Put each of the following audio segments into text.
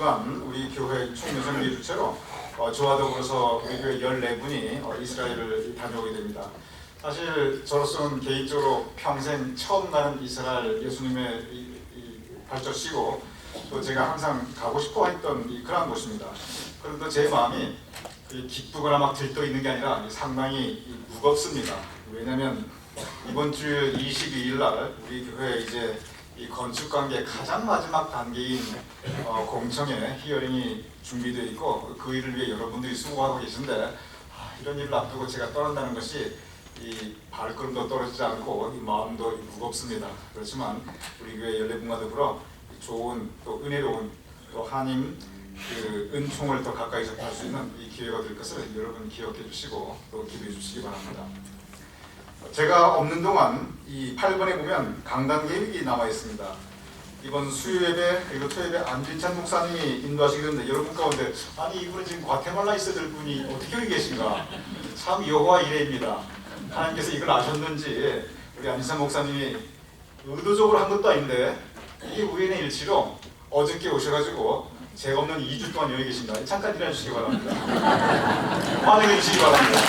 주간 우리 교회 총여성교회 주체로 저와 더불어서 우리 교회 14분이 이스라엘을 다녀오게 됩니다. 사실 저로서는 개인적으로 평생 처음 가는 이스라엘 예수님의 발자취고 또 제가 항상 가고 싶어 했던 그러한 곳입니다. 그런데 제 마음이 기쁘거나 막 들떠 있는 게 아니라 상당히 무겁습니다. 왜냐하면 이번 주 22일 날 우리 교회 이제 이 건축 관계 가장 마지막 단계인 공청회 히어링이 준비되어 있고 그 일을 위해 여러분들이 수고하고 계신데 이런 일을 앞두고 제가 떠난다는 것이 이 발걸음도 떨어지지 않고 이 마음도 무겁습니다. 그렇지만 우리 교회 14분과 더불어 좋은 또 은혜로운 또 하나님 그 은총을 더 가까이 접할 수 있는 이 기회가 될 것을 여러분 기억해 주시고 또 기도해 주시기 바랍니다. 제가 없는 동안 이 8번에 보면 강단 계획이 남아 있습니다. 이번 수요 예배 그리고 토 예배 안진찬 목사님이 인도하시게 되는데 여러분 가운데 아니 이분은 지금 과테말라에 있어야 될 분이 어떻게 여기 계신가? 참 여호와 이레입니다. 하나님께서 이걸 아셨는지 우리 안진찬 목사님이 의도적으로 한 것도 아닌데 이게 우연의 일치로 어저께 오셔가지고 제가 없는 2주 동안 여기 계신다. 잠깐 일해 주시기 바랍니다. 환영해 주시기 바랍니다.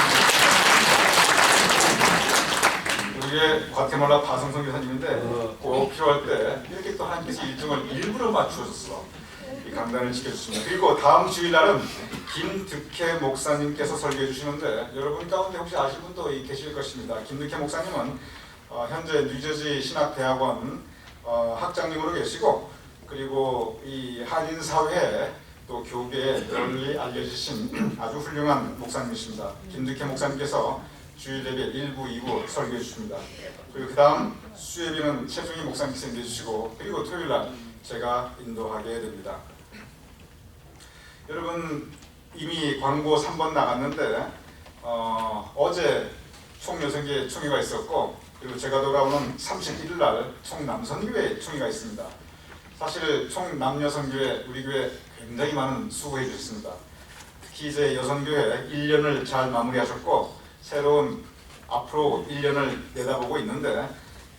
우리의 과테말라 바성성 교사님인데 꼭 필요할 때 이렇게 또 하나님께서 일정을 일부러 맞추셔서 이 강단을 지켜주십니다. 그리고 다음 주일날은 김득혜 목사님께서 설교해 주시는데 여러분 가운데 혹시 아실 분도 계실 것입니다. 김득혜 목사님은 현재 뉴저지 신학대학원 학장님으로 계시고 그리고 이 한인사회에 또 교계에 널리 알려지신 아주 훌륭한 목사님이십니다. 김득혜 목사님께서 주일 예배 1부, 2부 설교해 주십니다. 그리고 그 다음 수예배는 최종희 목사님께서 인도해 주시고 그리고 토요일날 제가 인도하게 됩니다. 여러분 이미 광고 3번 나갔는데 어제 총여성교회 총회가 있었고 그리고 제가 돌아오는 31일날 총남선교회 총회가 있습니다. 사실 총남여성교회 우리 교회 굉장히 많은 수고해 주셨습니다. 특히 이제 여성교회 1년을 잘 마무리하셨고 새로운 앞으로 1년을 내다보고 있는데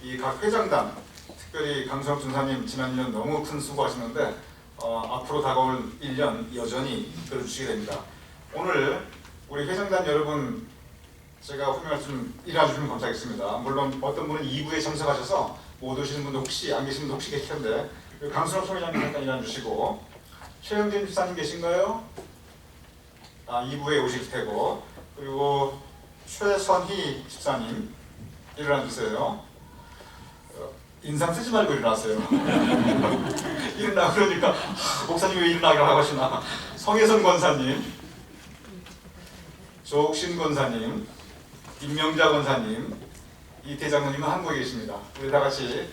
이 각 회장단 특별히 강선욱 준사님 지난 1년 너무 큰 수고하시는데 앞으로 다가올 1년 여전히 이끌어주시게 됩니다. 오늘 우리 회장단 여러분 제가 후면을 좀 일해주시면 감사하겠습니다. 물론 어떤 분은 2부에 참석하셔서 못 오시는 분도 혹시 안 계신 분도 혹시 계실 텐데 강선욱 총회장님 잠깐 일해주시고 최영진 집사님 계신가요? 2부에 오실 테고 그리고 최선희 집사님 일어나주세요. 인상 쓰지 말고 일어나세요. 일어나 그러니까 목사님 왜 일어나라고 하시나. 성혜선 권사님, 조옥신 권사님, 임명자 권사님, 이태장 누님은 한국에 계십니다. 우리 다 같이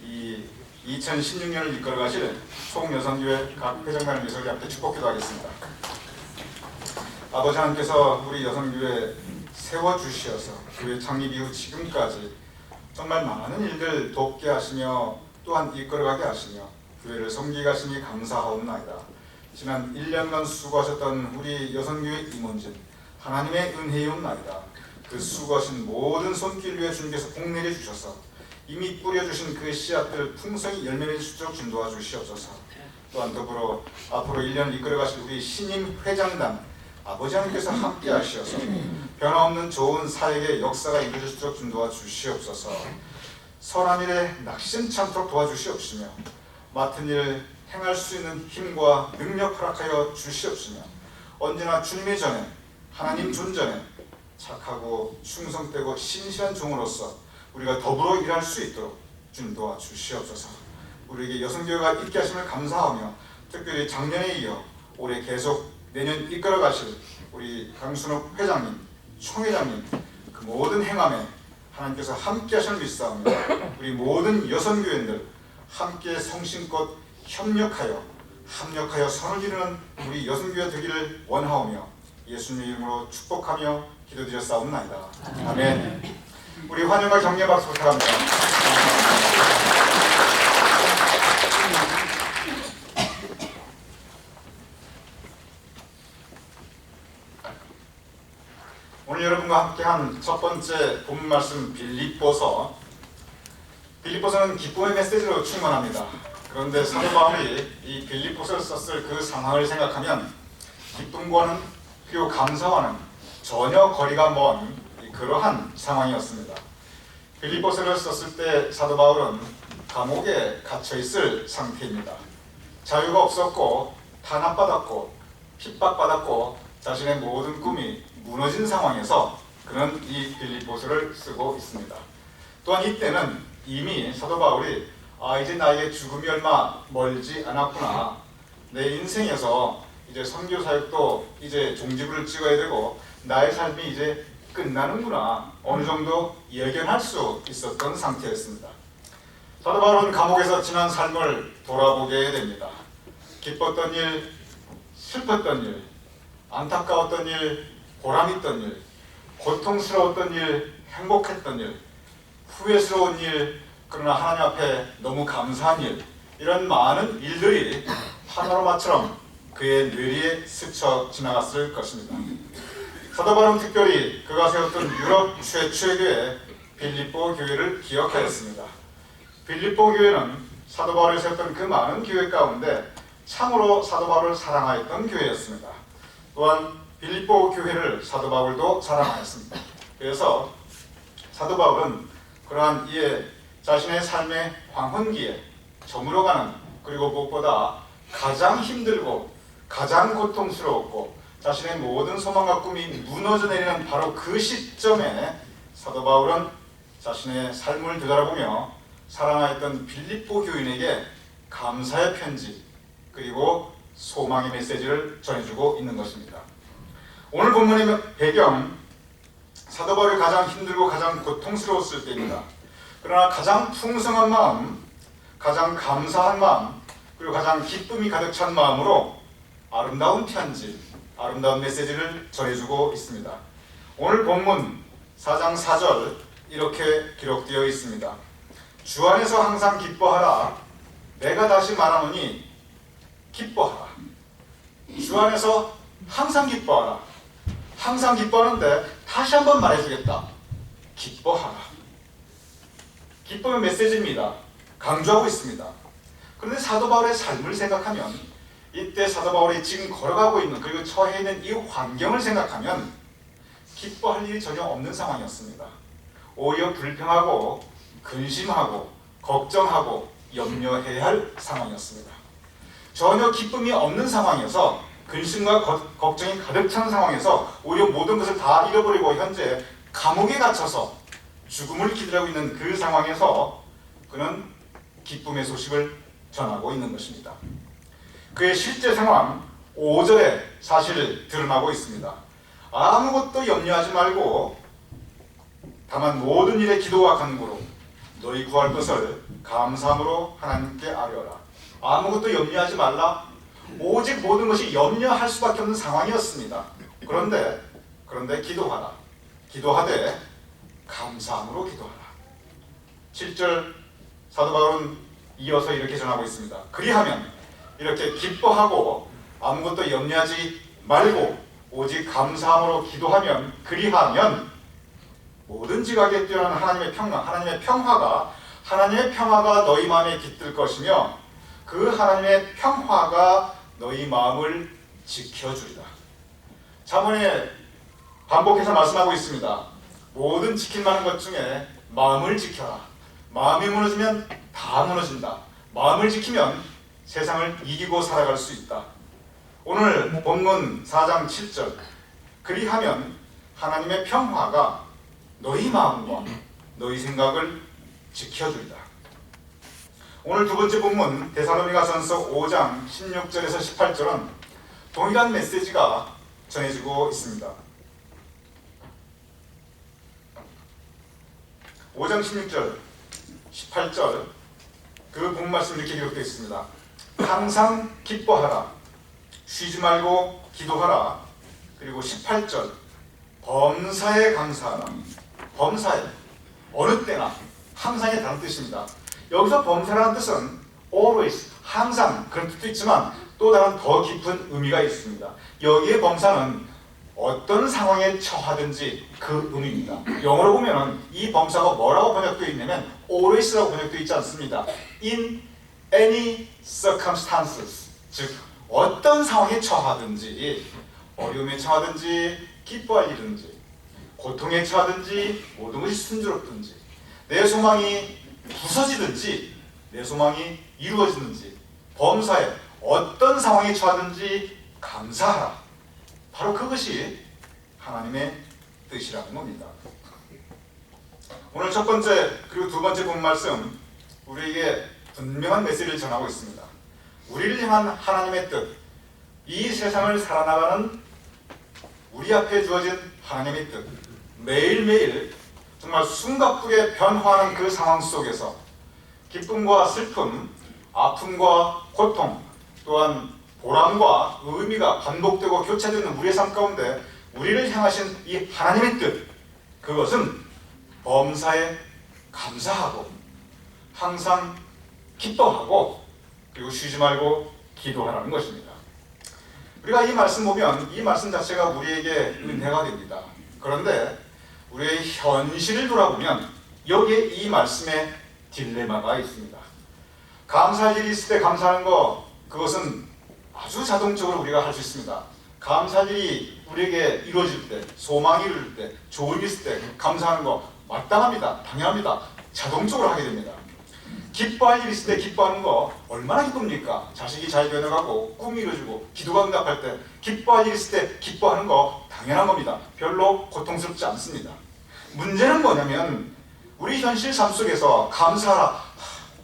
이 2016년을 이끌어가실 총여성교회 각 회장단을 위해서 우리 앞에 축복기도 하겠습니다. 아버지 하나님께서 우리 여성교회 세워주시어서 교회 창립 이후 지금까지 정말 많은 일들 돕게 하시며 또한 이끌어가게 하시며 교회를 섬기게 하시니 감사하옵나이다. 지난 1년간 수고하셨던 우리 여성교회 임원진 하나님의 은혜이옵나이다. 그 수고하신 모든 손길 위에 주님께서 복 내려주셔서 이미 뿌려주신 그 씨앗들 풍성히 열매 맺을 수 있도록 인도하 주시옵소서. 또한 더불어 앞으로 1년 이끌어가실 우리 신임 회장단 아버지 하나님께서 함께 하시어서 변함없는 좋은 사역의 역사가 이루어질 수 있도록 인도하 주시옵소서. 선한 일에 낙심치 않도록 도와주시옵시며 맡은 일을 행할 수 있는 힘과 능력 허락하여 주시옵시며 언제나 주님의 전에 하나님 존전에 착하고 충성되고 신실한 종으로서 우리가 더불어 일할 수 있도록 주님 도와주시옵소서. 우리에게 여성교회가 있게 하심을 감사하며 특별히 작년에 이어 올해 계속 내년 이끌어 가실 우리 강순욱 회장님, 총회장님 그 모든 행함에 하나님께서 함께 하심을 믿사오며 우리 모든 여성교회인들 함께 성심껏 협력하여 선을 이루는 우리 여성교회 되기를 원하오며 예수님의 이름으로 축복하며 기도드렸사옵나이다. 아멘. 우리 환영과 격려 박수 부탁합니다. 오늘 여러분과 함께한 첫 번째 본 말씀 빌립보서는 기쁨의 메시지로 충만합니다. 그런데 사도 바울이 이 빌립보서를 썼을 그 상황을 생각하면 기쁨과는 그리고 감사와는 전혀 거리가 먼 그러한 상황이었습니다. 빌립보서를 썼을 때 사도 바울은 감옥에 갇혀 있을 상태입니다. 자유가 없었고 탄압받았고 핍박받았고 자신의 모든 꿈이 무너진 상황에서 그는 이 빌립보서를 쓰고 있습니다. 또한 이때는 이미 사도 바울이 이제 나에게 죽음이 얼마 멀지 않았구나. 내 인생에서 이제 선교 사역도 이제 종지부를 찍어야 되고 나의 삶이 이제 끝나는구나. 어느 정도 예견할 수 있었던 상태였습니다. 사도 바울은 감옥에서 지난 삶을 돌아보게 됩니다. 기뻤던 일, 슬펐던 일, 안타까웠던 일, 보람있던 일, 고통스러웠던 일, 행복했던 일, 후회스러운 일, 그러나 하나님 앞에 너무 감사한 일, 이런 많은 일들이 파노라마처럼 그의 뇌리에 스쳐 지나갔을 것입니다. 사도 바울은 특별히 그가 세웠던 유럽 최초의 교회 빌립보 교회를 기억하였습니다. 빌립보 교회는 사도 바울이 세웠던 그 많은 교회 가운데 참으로 사도 바울을 사랑하였던 교회였습니다. 또한 빌립보 교회를 사도 바울도 사랑하였습니다. 그래서 사도 바울은 그러한 이에 자신의 삶의 황혼기에 저물어가는, 그리고 무엇보다 가장 힘들고 가장 고통스러웠고 자신의 모든 소망과 꿈이 무너져 내리는 바로 그 시점에 사도 바울은 자신의 삶을 되돌아보며 사랑하였던 빌립보 교인에게 감사의 편지 그리고 소망의 메시지를 전해주고 있는 것입니다. 오늘 본문의 배경, 사도 바울이 가장 힘들고 가장 고통스러웠을 때입니다. 그러나 가장 풍성한 마음, 가장 감사한 마음, 그리고 가장 기쁨이 가득 찬 마음으로 아름다운 편지, 아름다운 메시지를 전해주고 있습니다. 오늘 본문 4장 4절 이렇게 기록되어 있습니다. 주 안에서 항상 기뻐하라. 내가 다시 말하노니 기뻐하라. 주 안에서 항상 기뻐하라. 항상 기뻐하는데 다시 한번 말해주겠다. 기뻐하라. 기쁨의 메시지입니다. 강조하고 있습니다. 그런데 사도 바울의 삶을 생각하면, 이때 사도 바울이 지금 걸어가고 있는, 그리고 처해 있는 이 환경을 생각하면 기뻐할 일이 전혀 없는 상황이었습니다. 오히려 불평하고 근심하고 걱정하고 염려해야 할 상황이었습니다. 전혀 기쁨이 없는 상황에서, 근심과 걱정이 가득 찬 상황에서 오히려 모든 것을 다 잃어버리고 현재 감옥에 갇혀서 죽음을 기다리고 있는 그 상황에서 그는 기쁨의 소식을 전하고 있는 것입니다. 그의 실제 상황 5절에 사실 드러나고 있습니다. 아무것도 염려하지 말고 다만 모든 일에 기도와 간구로 너희 구할 것을 감사함으로 하나님께 아뢰어라. 아무것도 염려하지 말라. 오직 모든 것이 염려할 수밖에 없는 상황이었습니다. 그런데 기도하라. 기도하되 감사함으로 기도하라. 7절 사도 바울은 이어서 이렇게 전하고 있습니다. 그리하면, 이렇게 기뻐하고 아무것도 염려하지 말고 오직 감사함으로 기도하면, 그리하면 모든 지각에 뛰어난 하나님의 평화가 너희 마음에 깃들 것이며 그 하나님의 평화가 너희 마음을 지켜주리라. 잠언에 반복해서 말씀하고 있습니다. 모든 지킬 만한 것 중에 마음을 지켜라. 마음이 무너지면 다 무너진다. 마음을 지키면 세상을 이기고 살아갈 수 있다. 오늘 본문 4장 7절, 그리하면 하나님의 평화가 너희 마음과 너희 생각을 지켜주리다. 오늘 두 번째 본문 데살로니가전서 5장 16절에서 18절은 동일한 메시지가 전해지고 있습니다. 5장 16절, 18절 그 본문 말씀 이렇게 기록되어 있습니다. 항상 기뻐하라. 쉬지 말고 기도하라. 그리고 18절 범사에 감사하라. 범사에, 어느 때나, 항상의 다른 뜻입니다. 여기서 범사라는 뜻은 always, 항상 그런 뜻도 있지만 또 다른 더 깊은 의미가 있습니다. 여기에 범사는 어떤 상황에 처하든지 그 의미입니다. 영어로 보면 이 범사가 뭐라고 번역되어 있냐면 always라고 번역되어 있지 않습니다. in any circumstances, 즉 어떤 상황에 처하든지, 어려움에 처하든지 기뻐할 일든지, 고통에 처하든지 모든 것이 순조롭든지, 내 소망이 부서지든지 내 소망이 이루어지든지, 범사에 어떤 상황에 처하든지 감사하라. 바로 그것이 하나님의 뜻이라는 겁니다. 오늘 첫 번째 그리고 두 번째 본 말씀, 우리에게 분명한 메시지를 전하고 있습니다. 우리를 향한 하나님의 뜻, 이 세상을 살아나가는 우리 앞에 주어진 하나님의 뜻, 매일매일 정말 숨가쁘게 변화하는 그 상황 속에서 기쁨과 슬픔, 아픔과 고통, 또한 보람과 의미가 반복되고 교차되는 우리의 삶 가운데 우리를 향하신 이 하나님의 뜻, 그것은 범사에 감사하고 항상 기뻐하고 그리고 쉬지 말고 기도하라는 것입니다. 우리가 이 말씀 보면 이 말씀 자체가 우리에게 은혜가 됩니다. 그런데 우리의 현실을 돌아보면 여기에 이 말씀에 딜레마가 있습니다. 감사할 일이 있을 때 감사하는 거, 그것은 아주 자동적으로 우리가 할 수 있습니다. 감사할 일이 우리에게 이루어질 때, 소망이 이루어질 때, 좋은 일이 있을 때 감사하는 거 마땅합니다. 당연합니다. 자동적으로 하게 됩니다. 기뻐할 일이 있을 때 기뻐하는 거 얼마나 기쁩니까? 자식이 잘 변해가고 꿈이 이루어지고 기도가 응답할 때 기뻐할 일이 있을 때 기뻐하는 거 당연한 겁니다. 별로 고통스럽지 않습니다. 문제는 뭐냐면 우리 현실 삶 속에서 감사하라,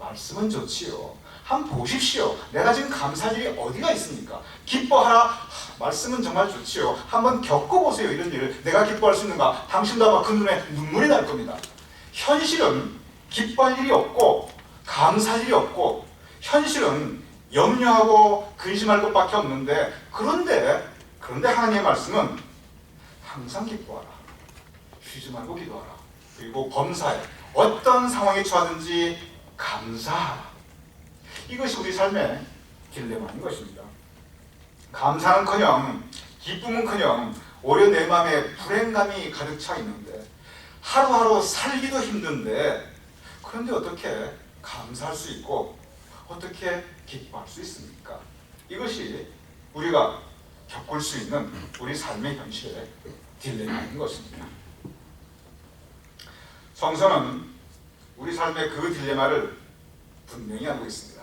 말씀은 좋지요. 한번 보십시오. 내가 지금 감사할 일이 어디가 있습니까? 기뻐하라, 말씀은 정말 좋지요. 한번 겪어보세요. 이런 일을 내가 기뻐할 수 있는가? 당신도 아마 그 눈에 눈물이 날 겁니다. 현실은 기뻐할 일이 없고 감사할 일이 없고, 현실은 염려하고 근심할 것밖에 없는데, 그런데 하나님의 말씀은 항상 기뻐하라, 쉬지 말고 기도하라, 그리고 범사에 어떤 상황에 처하든지 감사하라. 이것이 우리 삶의 딜레마인 것입니다. 감사는커녕 기쁨은커녕 오히려 내 마음에 불행감이 가득 차 있는데, 하루하루 살기도 힘든데, 그런데 어떻게 감사할 수 있고 어떻게 기뻐할 수 있습니까? 이것이 우리가 겪을 수 있는 우리 삶의 현실의 딜레마인 것입니다. 성서는 우리 삶의 그 딜레마를 분명히 알고 있습니다.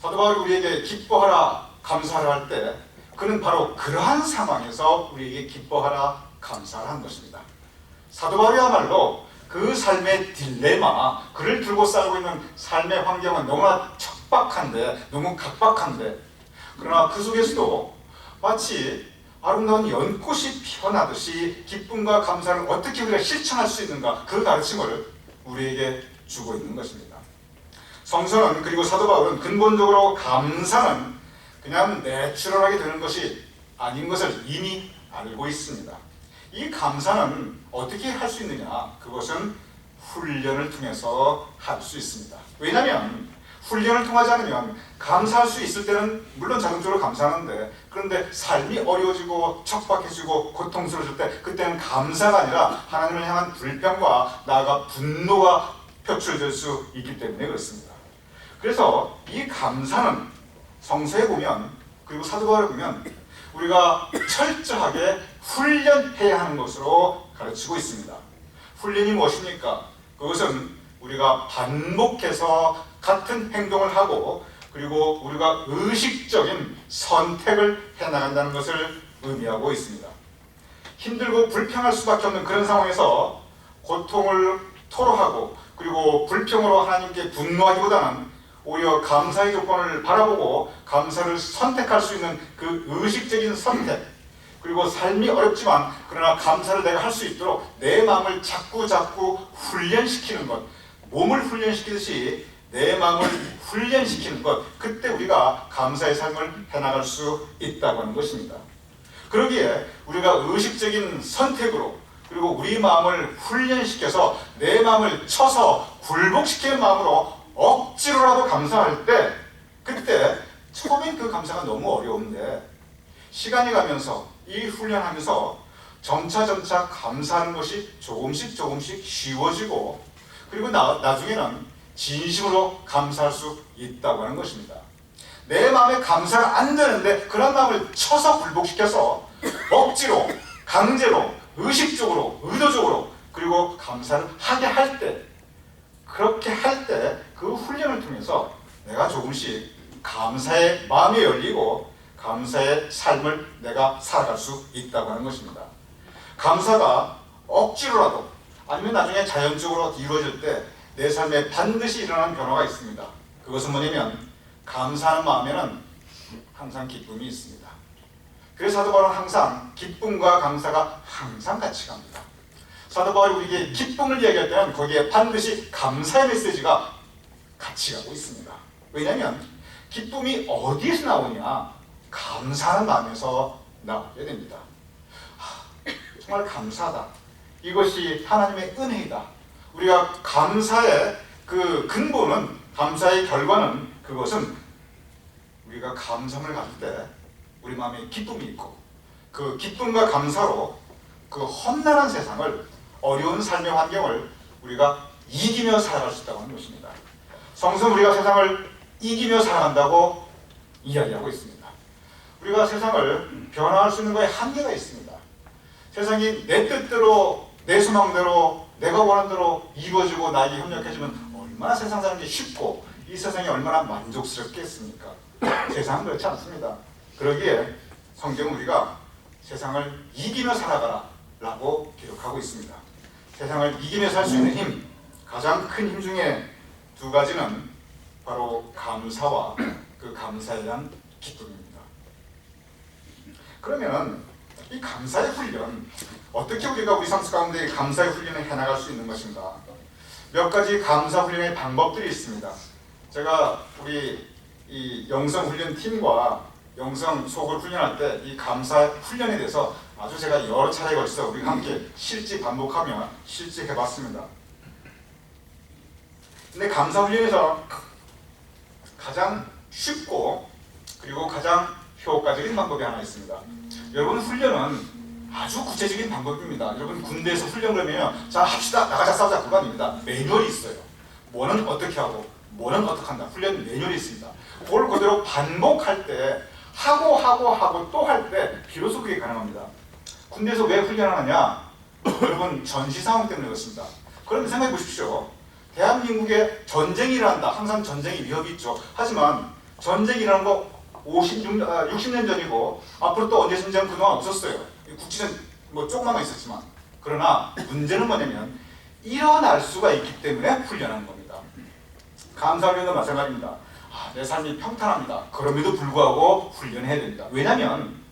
사도 바울이 우리에게 기뻐하라, 감사하라 할 때 그는 바로 그러한 상황에서 우리에게 기뻐하라, 감사하라 한 것입니다. 사도 바울이야말로 그 삶의 딜레마, 그를 들고 살고 있는 삶의 환경은 너무나 척박한데, 너무 각박한데, 그러나 그 속에서도 마치 아름다운 연꽃이 피어나듯이 기쁨과 감사를 어떻게 우리가 실천할 수 있는가, 그 가르침을 우리에게 주고 있는 것입니다. 성서는, 그리고 사도 바울은 근본적으로 감사는 그냥 내추럴하게 되는 것이 아닌 것을 이미 알고 있습니다. 이 감사는 어떻게 할 수 있느냐? 그것은 훈련을 통해서 할 수 있습니다. 왜냐하면 훈련을 통하지 않으면 감사할 수 있을 때는 물론 자동적으로 감사하는데, 그런데 삶이 어려워지고 척박해지고 고통스러워질 때 그때는 감사가 아니라 하나님을 향한 불평과 나아가 분노가 표출될 수 있기 때문에 그렇습니다. 그래서 이 감사는 성서에 보면, 그리고 사도 바울에 보면 우리가 철저하게 훈련해야 하는 것으로 가르치고 있습니다. 훈련이 무엇입니까? 그것은 우리가 반복해서 같은 행동을 하고, 그리고 우리가 의식적인 선택을 해나간다는 것을 의미하고 있습니다. 힘들고 불평할 수밖에 없는 그런 상황에서 고통을 토로하고, 그리고 불평으로 하나님께 분노하기보다는 오히려 감사의 조건을 바라보고 감사를 선택할 수 있는 그 의식적인 선택, 그리고 삶이 어렵지만 그러나 감사를 내가 할 수 있도록 내 마음을 자꾸 훈련시키는 것, 몸을 훈련시키듯이 내 마음을 훈련시키는 것, 그때 우리가 감사의 삶을 해나갈 수 있다고 하는 것입니다. 그러기에 우리가 의식적인 선택으로, 그리고 우리 마음을 훈련시켜서 내 마음을 쳐서 굴복시키는 마음으로 억지로라도 감사할 때, 그때 처음엔 그 감사가 너무 어려운데 시간이 가면서 이 훈련하면서 점차 감사하는 것이 조금씩 쉬워지고, 그리고 나중에는 진심으로 감사할 수 있다고 하는 것입니다. 내 마음에 감사가 안 되는데 그런 마음을 쳐서 굴복시켜서 억지로, 강제로, 의식적으로, 의도적으로 그리고 감사를 하게 할 때, 그렇게 할 때 그 훈련을 통해서 내가 조금씩 감사의 마음이 열리고 감사의 삶을 내가 살아갈 수 있다고 하는 것입니다. 감사가 억지로라도 아니면 나중에 자연적으로 이루어질 때 내 삶에 반드시 일어나는 변화가 있습니다. 그것은 뭐냐면 감사하는 마음에는 항상 기쁨이 있습니다. 그래서 사도 바울은 항상 기쁨과 감사가 항상 같이 갑니다. 사도 바울이 우리에게 기쁨을 이야기할 때는 거기에 반드시 감사의 메시지가 같이 가고 있습니다. 왜냐하면 기쁨이 어디에서 나오냐? 감사하는 마음에서 나오게 됩니다. 정말 감사하다. 이것이 하나님의 은혜이다. 우리가 감사의 그 근본은, 감사의 결과는, 그것은 우리가 감사함을 가질 때 우리 마음에 기쁨이 있고 그 기쁨과 감사로 그 험난한 세상을, 어려운 삶의 환경을 우리가 이기며 살아갈 수 있다고 하는 것입니다. 성서는 우리가 세상을 이기며 살아간다고 이야기하고 있습니다. 우리가 세상을 변화할 수 있는 것에 한계가 있습니다. 세상이 내 뜻대로, 내 소망대로, 내가 원하는 대로 이루어지고 나에게 협력해주면 얼마나 세상 사는 게 쉽고 이 세상이 얼마나 만족스럽겠습니까? 세상은 그렇지 않습니다. 그러기에 성경은 우리가 세상을 이기며 살아가라 라고 기록하고 있습니다. 세상을 이기며 살 수 있는 힘, 가장 큰 힘 중에 두 가지는 바로 감사와 그 감사에 대한 기쁨입니다. 그러면 이 감사의 훈련, 어떻게 우리가 우리 삶 가운데 감사의 훈련을 해나갈 수 있는 것인가? 몇 가지 감사 훈련의 방법들이 있습니다. 제가 우리 이 영성 훈련 팀과 영성 속을 훈련할 때 이 감사 훈련에 대해서 아주 제가 여러 차례에 걸쳐서 우리가 함께 실제 반복하며 실제 해봤습니다. 근데 감사 훈련에서 가장 쉽고 그리고 가장 효과적인 방법이 하나 있습니다. 여러분, 훈련은 아주 구체적인 방법입니다. 여러분, 군대에서 훈련 그러면 자 합시다, 나가자, 싸우자, 그거 아닙니다. 매뉴얼이 있어요. 뭐는 어떻게 하고 뭐는 어떻게 한다. 훈련 매뉴얼이 있습니다. 그걸 그대로 반복할 때 하고 또 할 때 비로소 그게 가능합니다. 군대에서 왜 훈련하느냐? 여러분, 전시 상황 때문에 그렇습니다. 그런데 생각해 보십시오. 대한민국에 전쟁이 일어난다. 항상 전쟁이 위협이 있죠. 하지만 전쟁이 일어난 거 60년 전이고 앞으로 또 언제 전쟁은 그동안 없었어요. 국지는 뭐 조금만 있었지만. 그러나 문제는 뭐냐면 일어날 수가 있기 때문에 훈련하는 겁니다. 감사훈련도 마찬가지입니다. 내 삶이 평탄합니다. 그럼에도 불구하고 훈련해야 됩니다. 왜냐하면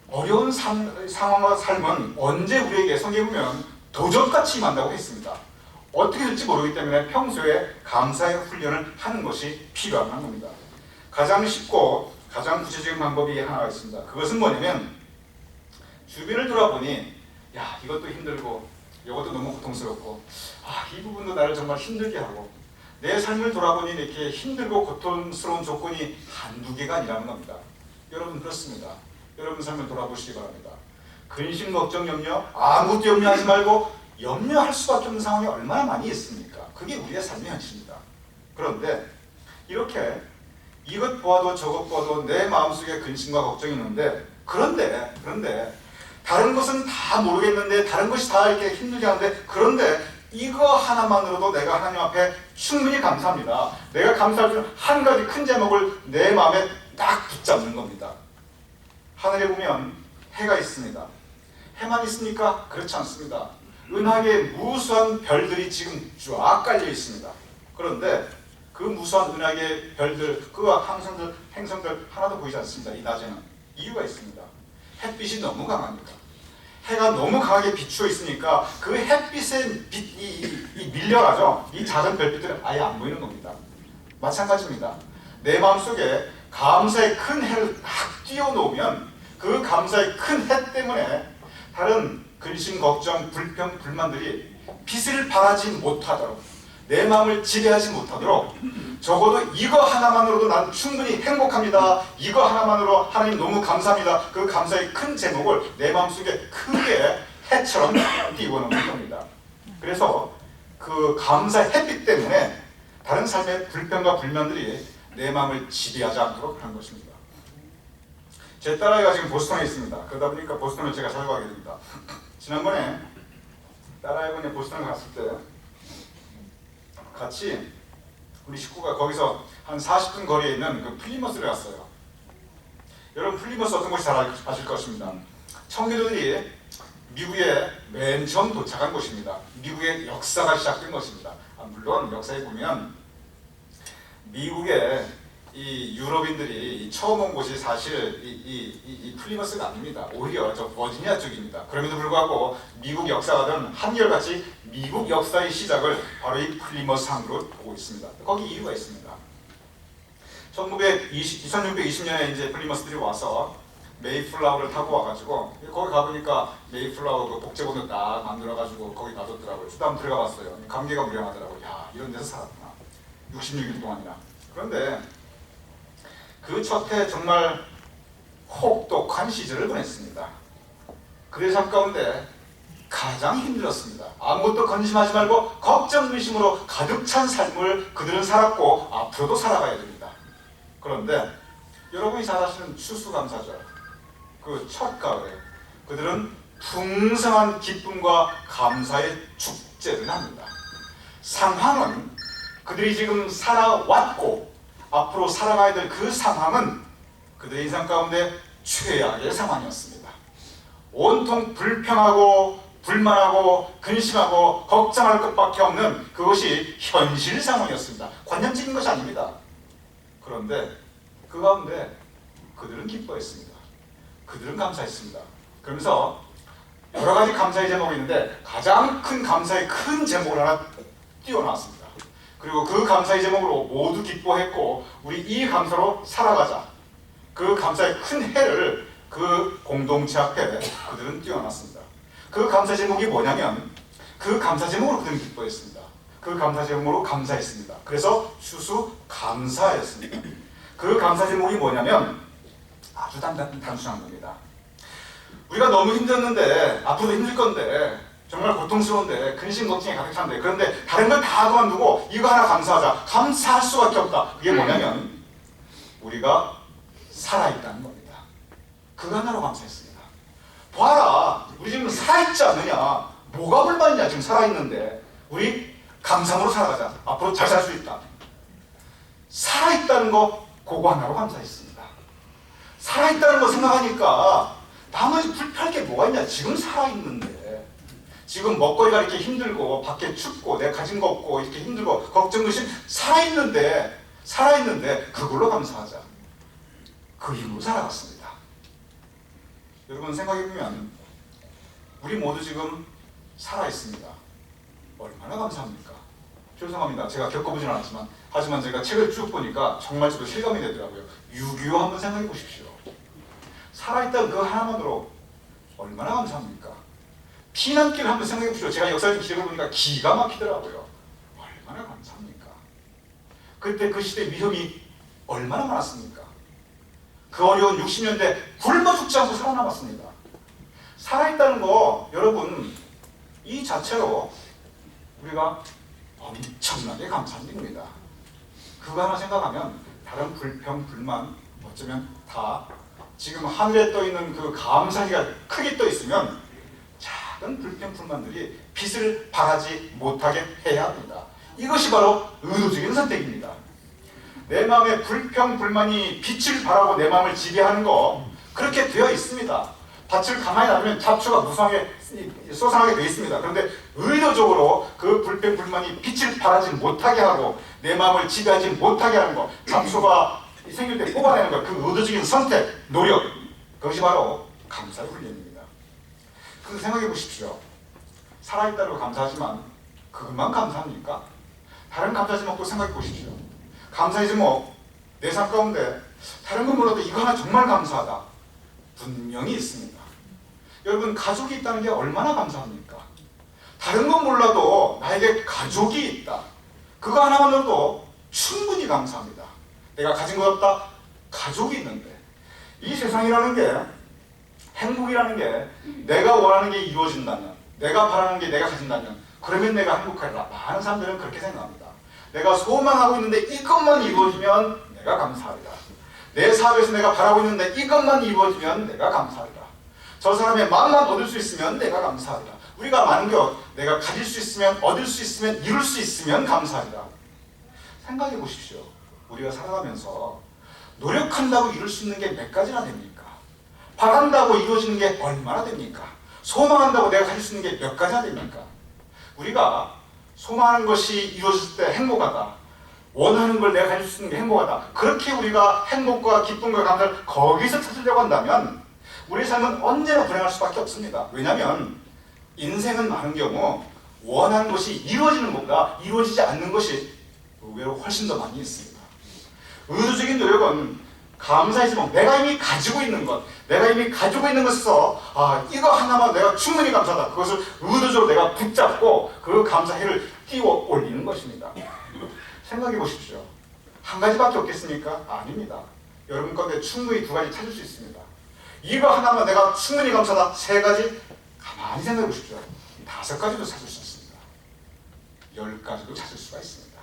어려운 상황과 삶은 언제 우리에게 성경에 보면 도적같이 임한다고 했습니다. 어떻게 될지 모르기 때문에 평소에 감사의 훈련을 하는 것이 필요한 겁니다. 가장 쉽고 가장 구체적인 방법이 하나가 있습니다. 그것은 뭐냐면 주변을 돌아보니 야, 이것도 힘들고 이것도 너무 고통스럽고 이 부분도 나를 정말 힘들게 하고 내 삶을 돌아보니 이렇게 힘들고 고통스러운 조건이 한두 개가 아니라는 겁니다. 여러분, 그렇습니다. 여러분 삶을 돌아보시기 바랍니다. 근심, 걱정, 염려, 아무것도 염려하지 말고 염려할 수밖에 없는 상황이 얼마나 많이 있습니까? 그게 우리의 삶의 현실입니다. 그런데 이렇게 이것 보아도 저것 보아도 내 마음속에 근심과 걱정이 있는데 그런데 다른 것은 다 모르겠는데 다른 것이 다 이렇게 힘들게 하는데 그런데 이거 하나만으로도 내가 하나님 앞에 충분히 감사합니다. 내가 감사할 수 있는 한 가지 큰 제목을 내 마음에 딱 붙잡는 겁니다. 하늘에 보면 해가 있습니다. 해만 있습니까? 그렇지 않습니다. 은하계 무수한 별들이 지금 쫙 깔려 있습니다. 그런데 그 무수한 은하계 별들, 그 항성들, 행성들 하나도 보이지 않습니다. 이 낮에는. 이유가 있습니다. 햇빛이 너무 강하니까. 해가 너무 강하게 비추어 있으니까 그 햇빛에 빛이 밀려가죠. 이 작은 별빛들은 아예 안 보이는 겁니다. 마찬가지입니다. 내 마음속에 감사의 큰 해를 딱 띄워놓으면 그 감사의 큰 해 때문에 다른 근심, 걱정, 불평, 불만들이 빛을 발하지 못하도록 내 마음을 지배하지 못하도록 적어도 이거 하나만으로도 난 충분히 행복합니다. 이거 하나만으로 하나님 너무 감사합니다. 그 감사의 큰 제목을 내 마음속에 크게 해처럼 띄워놓는 겁니다. 그래서 그 감사의 햇빛 때문에 다른 삶의 불평과 불만들이 내 마음을 지배하지 않도록 하는 것입니다. 제 딸아이가 지금 보스턴에 있습니다. 그러다 보니까 보스턴을 제가 자주 가게 됩니다. 지난번에 딸아이가 보스턴에 갔을 때 같이 우리 식구가 거기서 한 40분 거리에 있는 그 플리머스를 갔어요. 여러분 플리머스 어떤 곳이 잘 아실 것입니다. 청교도들이 미국에 맨 처음 도착한 곳입니다. 미국의 역사가 시작된 것입니다. 물론 역사에 보면 미국의 이 유럽인들이 처음 온 곳이 사실 이 플리머스가 아닙니다. 오히려 저 버지니아 쪽입니다. 그럼에도 불구하고 미국 역사가든 한결같이 미국 역사의 시작을 바로 이 플리머스 항구로 보고 있습니다. 거기 이유가 있습니다. 1620년에 이제 플리머스들이 와서 메이플라워를 타고 와가지고 거기 가보니까 메이플라워 그 복제본을 딱 만들어가지고 거기 놔뒀더라고요. 저도 한번 들어가봤어요. 감개가 무량하더라고요. 야, 이런 데서 살았구나. 66일 동안이나. 그런데 그 첫 해 정말 혹독한 시절을 보냈습니다. 그의 삶 가운데 가장 힘들었습니다. 아무것도 건심하지 말고 걱정 의심으로 가득 찬 삶을 그들은 살았고 앞으로도 살아가야 됩니다. 그런데 여러분이 잘 아시는 추수감사절, 그 첫 가을에 그들은 풍성한 기쁨과 감사의 축제를 합니다. 상황은 그들이 지금 살아왔고 앞으로 살아가야 될 그 상황은 그들의 인생 가운데 최악의 상황이었습니다. 온통 불평하고 불만하고 근심하고 걱정할 것밖에 없는 그것이 현실 상황이었습니다. 관념적인 것이 아닙니다. 그런데 그 가운데 그들은 기뻐했습니다. 그들은 감사했습니다. 그러면서 여러 가지 감사의 제목이 있는데 가장 큰 감사의 큰 제목을 하나 띄워놨습니다. 그리고 그 감사의 제목으로 모두 기뻐했고 우리 이 감사로 살아가자. 그 감사의 큰 해를 그 공동체 앞에 그들은 띄워놨습니다. 그 감사 제목이 뭐냐면 그 감사 제목으로 그들은 기뻐했습니다. 그 감사 제목으로 감사했습니다. 그래서 추수감사였습니다. 그 감사 제목이 뭐냐면 아주 단순한 겁니다. 우리가 너무 힘들었는데 앞으로도 힘들 건데 정말 고통스러운데 근심 걱정이 가득 찬데 그런데 다른 걸 다 그만두고 이거 하나 감사하자. 감사할 수밖에 없다. 그게 뭐냐면 우리가 살아있다는 겁니다. 그거 하나로 감사했습니다. 봐라, 우리 지금 살아있지 않느냐. 뭐가 불만이냐. 지금 살아있는데 우리 감사함으로 살아가자. 앞으로 잘 살 수 있다. 살아있다는 거 그거 하나로 감사했습니다. 살아있다는 거 생각하니까 나머지 불편할 게 뭐가 있냐. 지금 살아있는데 지금 먹거리가 이렇게 힘들고 밖에 춥고 내가 가진 거 없고 이렇게 힘들고 걱정 의심 살아있는데 그걸로 감사하자. 그 힘으로 살아갔습니다. 여러분 생각해보면 우리 모두 지금 살아있습니다. 얼마나 감사합니까? 죄송합니다. 제가 겪어보진 않았지만 하지만 제가 책을 쭉 보니까 정말 저도 실감이 되더라고요. 6.25 한번 생각해 보십시오. 살아있다는 그 하나만으로 얼마나 감사합니까? 피난길 한번 생각해 보십시오. 제가 역사적인 기록을 보니까 기가 막히더라고요. 얼마나 감사합니까? 그때 그 시대 위험이 얼마나 많았습니까? 그 어려운 60년대 굶어 죽지 않고 살아남았습니다. 살아있다는 거 여러분 이 자체로 우리가 엄청나게 감사한 일입니다. 그거 하나 생각하면 다른 불평, 불만 어쩌면 다 지금 하늘에 떠있는 그 감사기가 크게 떠있으면 작은 불평, 불만들이 빛을 발하지 못하게 해야 합니다. 이것이 바로 의도적인 선택입니다. 내 마음에 불평, 불만이 빛을 발하고 내 마음을 지배하는 거 그렇게 되어 있습니다. 밭을 가만히 놔두면 잡초가 무성하게 솟아나게 되어 있습니다. 그런데 의도적으로 그 불평, 불만이 빛을 발하지 못하게 하고 내 마음을 지배하지 못하게 하는 거, 잡초가 생길 때 뽑아내는 거, 그 의도적인 선택, 노력, 그것이 바로 감사의 훈련입니다. 그런데 생각해 보십시오. 살아있다고 감사하지만 그것만 감사합니까? 다른 감사 제목도 생각해 보십시오. 감사의 제목, 내 삶 가운데 다른 건 몰라도 이거 하나 정말 감사하다. 분명히 있습니다. 여러분 가족이 있다는 게 얼마나 감사합니까? 다른 건 몰라도 나에게 가족이 있다. 그거 하나만으로도 충분히 감사합니다. 내가 가진 것 없다? 가족이 있는데 이 세상이라는 게 행복이라는 게 내가 원하는 게 이루어진다면 내가 바라는 게 내가 가진다면 그러면 내가 행복하리라. 많은 사람들은 그렇게 생각합니다. 내가 소망하고 있는데 이것만 이루어지면 내가 감사하리라. 내 사업에서 내가 바라고 있는데 이것만 이루어지면 내가 감사하리라. 저 사람의 마음만 얻을 수 있으면 내가 감사하리라. 우리가 많은 것, 내가 가질 수 있으면, 얻을 수 있으면, 이룰 수 있으면 감사하리라. 생각해 보십시오. 우리가 살아가면서 노력한다고 이룰 수 있는 게 몇 가지나 됩니까? 바란다고 이루어지는 게 얼마나 됩니까? 소망한다고 내가 가질 수 있는 게 몇 가지나 됩니까? 우리가 소망하는 것이 이루어질 때 행복하다, 원하는 걸 내가 가질 수 있는 게 행복하다, 그렇게 우리가 행복과 기쁨과 감사를 거기서 찾으려고 한다면 우리 삶은 언제나 불행할 수밖에 없습니다. 왜냐하면 인생은 많은 경우 원하는 것이 이루어지는 것보다 이루어지지 않는 것이 의외로 훨씬 더 많이 있습니다. 의도적인 노력은 감사의 제목, 내가 이미 가지고 있는 것, 내가 이미 가지고 있는 것에서 이거 하나만 내가 충분히 감사하다, 그것을 의도적으로 내가 붙잡고 그 감사해를 띄워 올리는 것입니다. 생각해 보십시오. 한 가지밖에 없겠습니까? 아닙니다. 여러분 건데 충분히 두 가지 찾을 수 있습니다. 이거 하나만 내가 충분히 감사하다, 세 가지, 가만히 생각해 보십시오. 다섯 가지도 찾을 수 있습니다. 10가지도 찾을 수가 있습니다.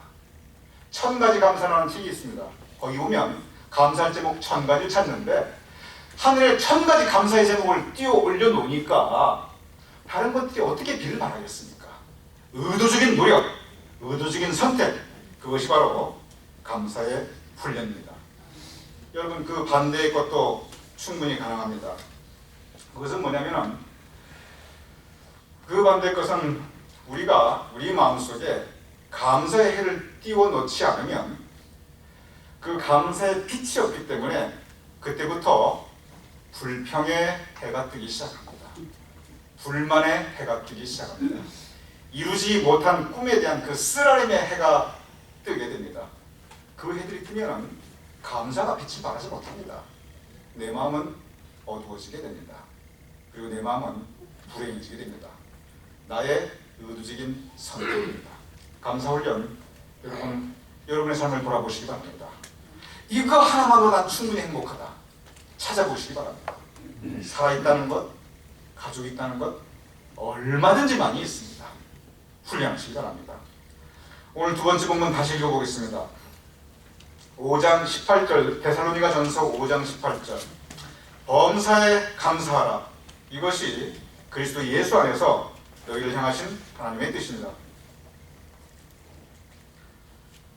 1000가지 감사라는 책이 있습니다. 거기 보면 감사할 제목 1000가지를 찾는데 하늘에 1000가지 감사의 제목을 띄워 올려놓으니까 다른 것들이 어떻게 비를 발하겠습니까? 의도적인 노력, 의도적인 선택, 그것이 바로 감사의 훈련입니다. 여러분, 그 반대의 것도 충분히 가능합니다. 그것은 뭐냐면, 그 반대의 것은 우리가 우리 마음속에 감사의 해를 띄워 놓지 않으면 그 감사의 빛이 없기 때문에 그때부터 불평의 해가 뜨기 시작합니다. 불만의 해가 뜨기 시작합니다. 이루지 못한 꿈에 대한 그 쓰라림의 해가 뜨게 됩니다. 그 해들이 뜨면 감사가 빛을 발하지 못합니다. 내 마음은 어두워지게 됩니다. 그리고 내 마음은 불행해지게 됩니다. 나의 의도적인 선택입니다. 감사훈련, 여러분의 삶을 돌아보시기 바랍니다. 이거 하나만으로 난 충분히 행복하다 찾아보시기 바랍니다. 살아있다는 것, 가족이 있다는 것 얼마든지 많이 있습니다. 훈련하시기 바랍니다. 오늘 두 번째 본문 다시 읽어보겠습니다. 5장 18절, 데살로니가 전서 5장 18절. 범사에 감사하라. 이것이 그리스도 예수 안에서 너희를 향하신 하나님의 뜻입니다.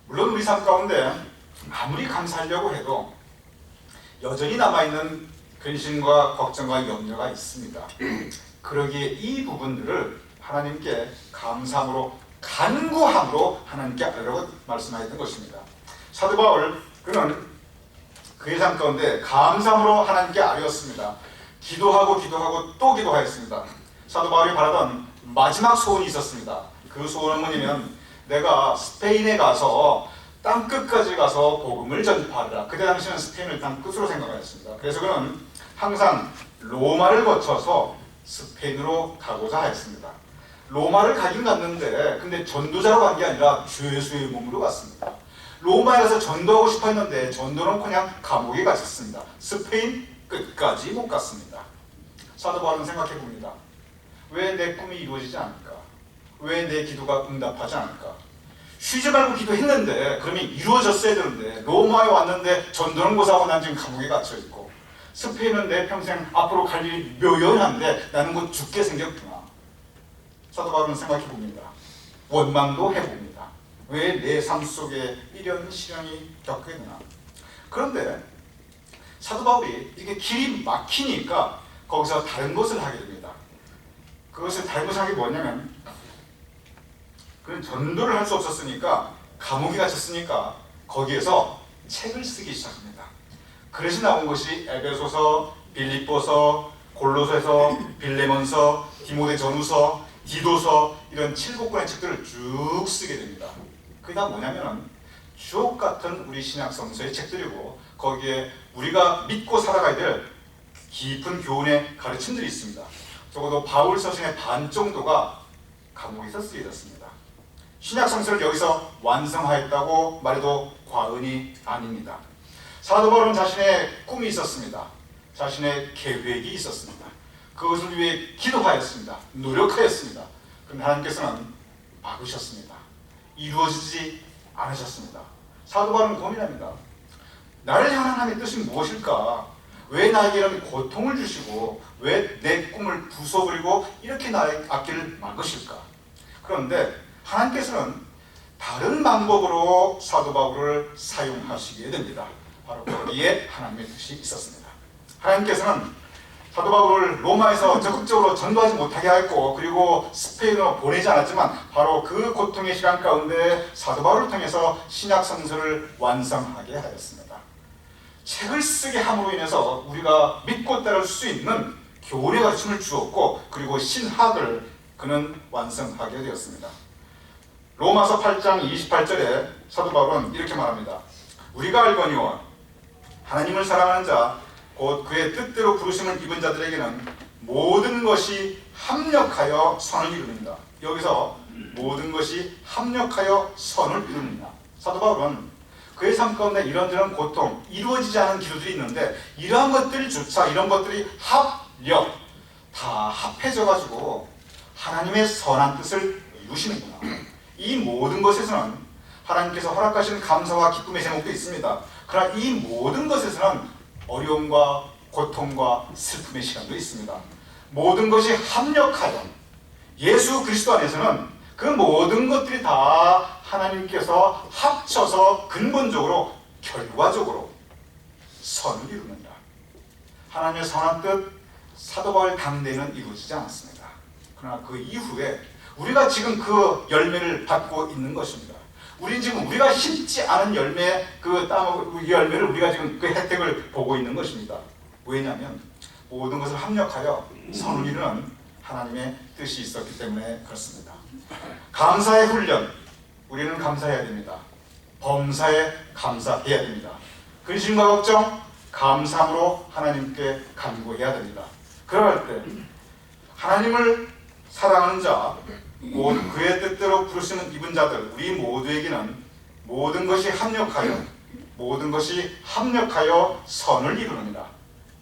물론 우리 삶 가운데 아무리 감사하려고 해도 여전히 남아있는 근심과 걱정과 염려가 있습니다. 그러기에 이 부분들을 하나님께 감사함으로, 간구함으로 하나님께 알려고 말씀하였던 것입니다. 사도 바울, 그는 그의 삶 가운데 감사함으로 하나님께 아뢰었습니다. 기도하고 또 기도하였습니다. 사도 바울이 바라던 마지막 소원이 있었습니다. 그 소원은 뭐냐면, 내가 스페인에 가서 땅끝까지 가서 복음을 전파하리라. 그때 당시는 스페인을 땅끝으로 생각하였습니다. 그래서 그는 항상 로마를 거쳐서 스페인으로 가고자 하였습니다. 로마를 가긴 갔는데 근데 전도자로 간 게 아니라 죄수의 몸으로 갔습니다. 로마에 가서 전도하고 싶어 했는데 전도는 그냥 감옥에 갇혔습니다. 스페인 끝까지 못 갔습니다. 사도 바울은 생각해 봅니다. 왜 내 꿈이 이루어지지 않을까? 왜 내 기도가 응답하지 않을까? 쉬지 말고 기도했는데 그러면 이루어졌어야 되는데, 로마에 왔는데 전도는 못하고 난 지금 감옥에 갇혀있고, 스페인은 내 평생 앞으로 갈 일이 묘연한데 나는 곧 죽게 생겼구나. 사도 바울은 생각해 봅니다. 원망도 해봅니다. 왜 내 삶 속에 이런 시련이 겪게 되나? 그런데 사도 바울이 이게 길이 막히니까 거기서 다른 것을 하게 됩니다. 그것을 다른 것을 하게 뭐냐면, 그는 전도를 할 수 없었으니까, 감옥에 갇혔으니까 거기에서 책을 쓰기 시작합니다. 그래서 나온 것이 에베소서, 빌립보서, 골로새서, 빌레몬서, 디모데전후서, 디도서, 이런 7권의 책들을 쭉 쓰게 됩니다. 그게 다 뭐냐면 주옥 같은 우리 신약 성서의 책들이고, 거기에 우리가 믿고 살아가야 될 깊은 교훈의 가르침들이 있습니다. 적어도 바울 서신의 반 정도가 감옥에서 쓰여졌습니다. 신약 성서를 여기서 완성하였다고 말해도 과언이 아닙니다. 사도 바울은 자신의 꿈이 있었습니다. 자신의 계획이 있었습니다. 그것을 위해 기도하였습니다. 노력하였습니다. 그런데 하나님께서는 막으셨습니다. 이루어지지 않으셨습니다. 사도 바울은 고민합니다. 나를 향한 하나님의 뜻이 무엇일까? 왜 나에게 이런 고통을 주시고 왜 내 꿈을 부숴버리고 이렇게 나의 앞길을 막으실까? 그런데 하나님께서는 다른 방법으로 사도 바울을 사용하시게 됩니다. 바로 거기에 하나님의 뜻이 있었습니다. 하나님께서는 사도 바울을 로마에서 적극적으로 전도하지 못하게 했고, 그리고 스페인으로 보내지 않았지만 바로 그 고통의 시간 가운데 사도 바울을 통해서 신약 성서를 완성하게 하였습니다. 책을 쓰게 함으로 인해서 우리가 믿고 따를 수 있는 교훈의 가르침을 주었고, 그리고 신학을 그는 완성하게 되었습니다. 로마서 8장 28절에 사도 바울은 이렇게 말합니다. 우리가 알거니와 하나님을 사랑하는 자 곧 그의 뜻대로 부르심을 입은 자들에게는 모든 것이 합력하여 선을 이룹니다. 여기서 모든 것이 합력하여 선을 이룹니다. 사도 바울은 그의 삶 가운데 이런저런 고통, 이루어지지 않은 기도들이 있는데 이러한 것들조차, 이런 것들이 합력, 다 합해져 가지고 하나님의 선한 뜻을 이루시는구나. 이 모든 것에서는 하나님께서 허락하신 감사와 기쁨의 제목도 있습니다. 그러나 이 모든 것에서는 어려움과 고통과 슬픔의 시간도 있습니다. 모든 것이 합력하여 예수 그리스도 안에서는 그 모든 것들이 다 하나님께서 합쳐서 근본적으로 결과적으로 선을 이루는다. 하나님의 선한 뜻, 사도 바울 당대에는 이루어지지 않았습니다. 그러나 그 이후에 우리가 지금 그 열매를 받고 있는 것입니다. 우리는 지금 우리가 심지 않은 열매, 그 열매를 우리가 지금 그 혜택을 보고 있는 것입니다. 왜냐하면 모든 것을 합력하여 선을 이루는 하나님의 뜻이 있었기 때문에 그렇습니다. 감사의 훈련, 우리는 감사해야 됩니다. 범사에 감사해야 됩니다. 근심과 걱정, 감사함으로 하나님께 간구해야 됩니다. 그럴 때 하나님을 사랑하는 자, 곧 그의 뜻대로 부르시는 입은 자들, 우리 모두에게는 모든 것이 합력하여 선을 이루느니라.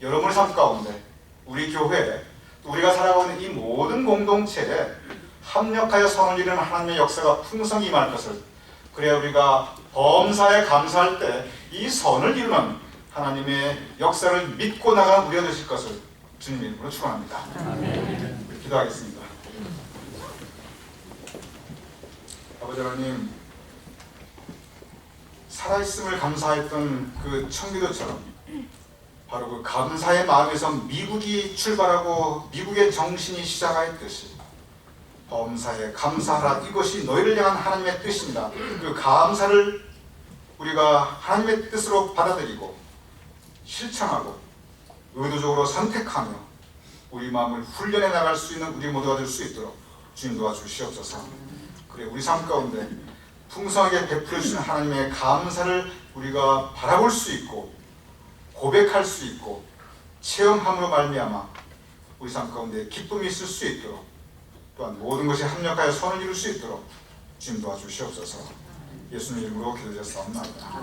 여러분의 삶 가운데, 우리 교회, 우리가 살아가고 있는 이 모든 공동체에 합력하여 선을 이루는 하나님의 역사가 풍성히 임할 것을, 그래야 우리가 범사에 감사할 때 이 선을 이루는 하나님의 역사를 믿고 나가는 우리가 되실 것을 주님의 이름으로 축원합니다. 아멘. 기도하겠습니다. 아버지 하나님, 살아있음을 감사했던 그 청기도처럼 바로 그 감사의 마음에서 미국이 출발하고 미국의 정신이 시작하였듯이 범사에 감사하라, 이것이 너희를 향한 하나님의 뜻입니다. 그 감사를 우리가 하나님의 뜻으로 받아들이고 실천하고 의도적으로 선택하며 우리 마음을 훈련해 나갈 수 있는 우리 모두가 될 수 있도록 주님 도와주시옵소서. 그래, 우리 삶 가운데 풍성하게 베풀어 주신 하나님의 감사를 우리가 바라볼 수 있고 고백할 수 있고 체험함으로 말미암아 우리 삶 가운데 기쁨이 있을 수 있도록, 또한 모든 것이 합력하여 선을 이룰 수 있도록 주님 도와주시옵소서. 예수님 이름으로 기도드렸사옵나이다.